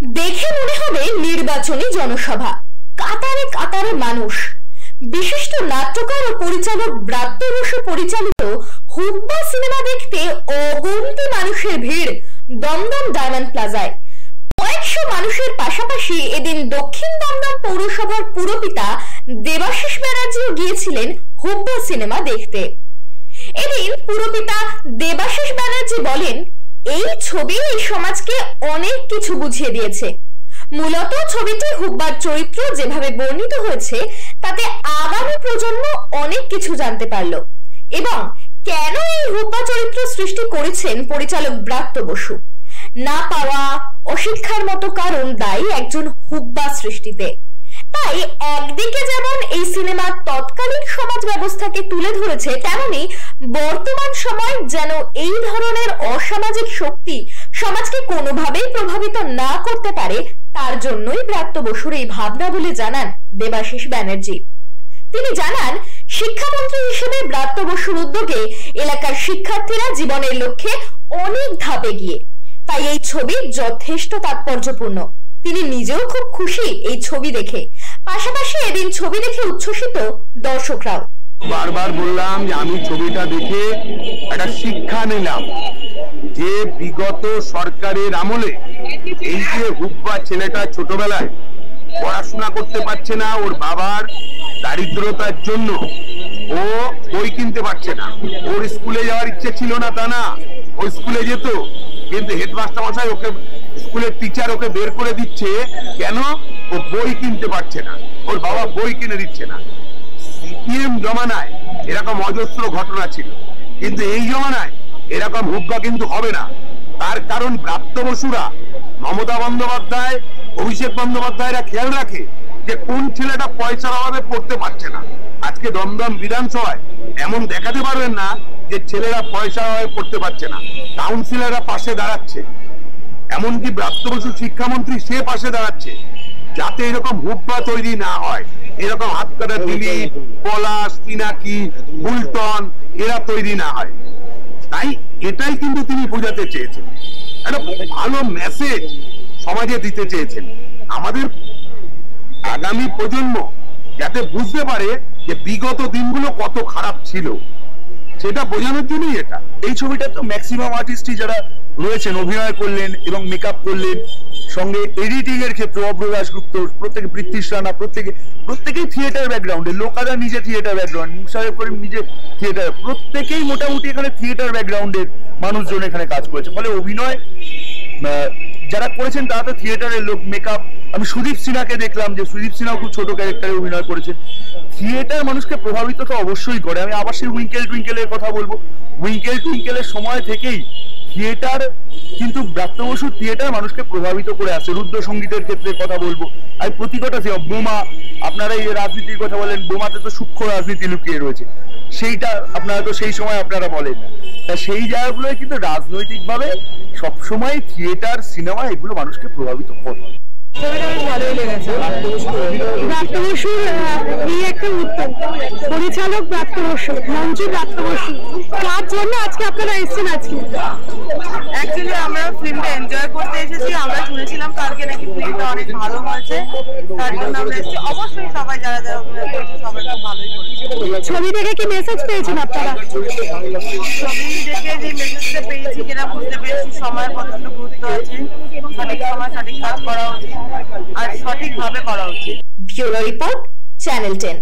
দেখে মনে হবে নির্বাচনী জনসভা। কাতারে কাতারে মানুষ। বিশিষ্ট নাট্যকার ও পরিচালক ব্রাত্য বসু পরিচালিত হুব্বা সিনেমা দেখতে অগণিত মানুষের ভিড় দমদম ডায়মন্ড প্লাজায়। কয়েকশো মানুষের পাশাপাশি এদিন দক্ষিণ দমদম পৌরসভার পুরপিতা দেবাশিস ব্যানার্জিও গিয়েছিলেন হুব্বা সিনেমা দেখতে। এদিন পুরপিতা দেবাশিস ব্যানার্জি বলেন, এই ছবি এই সমাজকে অনেক কিছু বুঝিয়ে দিয়েছে। মূলত ছবিটি হুব্বার চরিত্র যেভাবে বর্ণিত হয়েছে তাতে আগামী প্রজন্ম অনেক কিছু জানতে পারল এবং কেন এই হুব্বা চরিত্র সৃষ্টি করেছেন পরিচালক ব্রাত্য বসু। না পাওয়া, অশিক্ষার মতো কারণ দায়ী একজন হুব্বা সৃষ্টিতে। তাই একদিকে যেমন এই সিনেমা তৎকালীন সমাজ ব্যবস্থাকে তুলে ধরেছে, তেমনি বর্তমান সময় যেন এই ধরনের অসামাজিক শক্তি সমাজকে কোনোভাবেই প্রভাবিত না করতে পারে, তার জন্যই ব্রাত্য বসুর এই ভাবনা বলে জানান দেবাশিস ব্যানার্জি। তিনি জানান, শিক্ষামন্ত্রী হিসেবে ব্রাত্য বসুর উদ্যোগে এলাকার শিক্ষার্থীরা জীবনের লক্ষ্যে অনেক ধাপে গিয়ে, তাই এই ছবি যথেষ্ট তাৎপর্যপূর্ণ। তিনি নিজেও খুব খুশি এই ছবি দেখে, পাশাপাশি এদিন ছবি দেখে উচ্ছ্বসিত দর্শকরাও। বারবার বললাম যে আমি ছবিটা দেখে একটা শিক্ষা নিলাম যে বিগত সরকারের আমলে এই যে হুব্বা ছেলেটা ছোটবেলায় পড়াশোনা করতে পারছে না, ওর বাবার দারিদ্রতার জন্য ও বই কিনতে পারছে না। ওর স্কুলে যাওয়ার ইচ্ছে ছিল না তা না, ও স্কুলে যেত, কিন্তু হেডমাস্টার মশাই ওকে, স্কুলের টিচার ওকে বের করে দিচ্ছে। কেন? ও বই কিনতে পারছে না, ওর বাবা বই কিনে দিচ্ছে না। সিপিএম জমানায় এরকম অজস্র ঘটনা ছিল, কিন্তু এই জমানায় এরকম হুব্বা কিন্তু হবে না। তার কারণ ব্রাত্য বসুরা, মমতা বন্দ্যোপাধ্যায়, অভিষেক বন্দ্যোপাধ্যায়রা খেয়াল রাখে যে কোন ছেলেটা পয়সার অভাবে পড়তে পারছে না। আজকে দমদম বিধানসভায় এমন দেখাতে পারবেন না যে ছেলেরা পয়সার অভাবে পড়তে পারছে না। কাউন্সিলররা পাশে দাঁড়াচ্ছে, এমনকি ব্রাত্য বসু শিক্ষামন্ত্রী সে পাশে দাঁড়াচ্ছে, যাতে এরকম হুব্বা তৈরি না হয়। এরকম হাতকাটা দিলীপ, পলাশ, পিনাকি, বুলটন এরা তৈরি না হয়। তাই এটাই কিন্তু তিনি বোঝাতে চেয়েছেন, একটা ভালো মেসেজ সমাজে দিতে চেয়েছেন। আমাদের আগামী প্রজন্ম যাতে বুঝতে পারে যে বিগত দিনগুলো কত খারাপ ছিল, সেটা বোঝানোর জন্যই এটা। এই ছবিটা তো ম্যাক্সিমাম আর্টিস্টই যারা রয়েছেন অভিনয় করলেন এবং মেকআপ করলেন, সঙ্গে এডিটিং এর ক্ষেত্রে অভ্র দাশগুপ্ত, প্রত্যেকে পৃথ্বীশ রানা, প্রত্যেকেই থিয়েটার ব্যাকগ্রাউন্ডে, লোকাদা নিজে থিয়েটার ব্যাকগ্রাউন্ড, মুশারফ করিম নিজে থিয়েটার, প্রত্যেকেই মোটামুটি এখানে থিয়েটার ব্যাকগ্রাউন্ডের মানুষজন এখানে কাজ করেছে। ফলে অভিনয় যারা করেছেন তারা তো থিয়েটারের লোক। মেকআপ আমি সুদীপ সিনহাকে দেখলাম, যে সুদীপ সিনহাও খুব ছোট ক্যারেক্টারে অভিনয় করেছেন। থিয়েটার মানুষকে প্রভাবিত তো অবশ্যই করে। আমি আবার সেই উইঙ্কেল টুইঙ্কেলের কথা বলবো। উইঙ্কেল টুইঙ্কেলের সময় থেকেই থিয়েটার কিন্তু ব্রাত্য বসুর থিয়েটার মানুষকে প্রভাবিত করে আসছে। রুদ্র সঙ্গীতের ক্ষেত্রে কথা বলবো, আর প্রতিকটা বোমা, আপনারা এই রাজনীতির কথা বলেন, বোমাতে তো সূক্ষ্ম রাজনীতি লুকিয়ে রয়েছে, সেইটা আপনারা তো সেই সময় আপনারা বলেন না। তা সেই জায়গাগুলোয় কিন্তু রাজনৈতিকভাবে সবসময় থিয়েটার, সিনেমা এগুলো মানুষকে প্রভাবিত করে। ব্রাত্য বসুর এই একটা উত্তম পরিচালক, ব্রাত্য বসু, মঞ্জু ব্রাত্য বসু, তার জন্য আজকে আপনারা এসেছেন। আজকে অ্যাকচুয়ালি আমরা ফিল্মটা এনজয় করতে এসেছি। আমরা শুনেছিলাম কালকে নাকি ফিল্মটা অনেক ভালো হয়েছে, তার জন্য আমরা এসেছি। অবশ্যই সবাই যারা যারা অভিনয় করেছে সবাই খুব ভালোই করেছে। ছবি দেখে কি মেসেজ পেয়েছেন আপনারা? ছবি দেখে যে মেসেজটা পেয়েছি, যেটা বুঝতে পেরেছি, সময়ের প্রচন্ড গুরুত্ব আছে, সঠিক সময় সঠিক কাজ করা উচিত আর সঠিকভাবে করা উচিত। Bureau report, channel 10।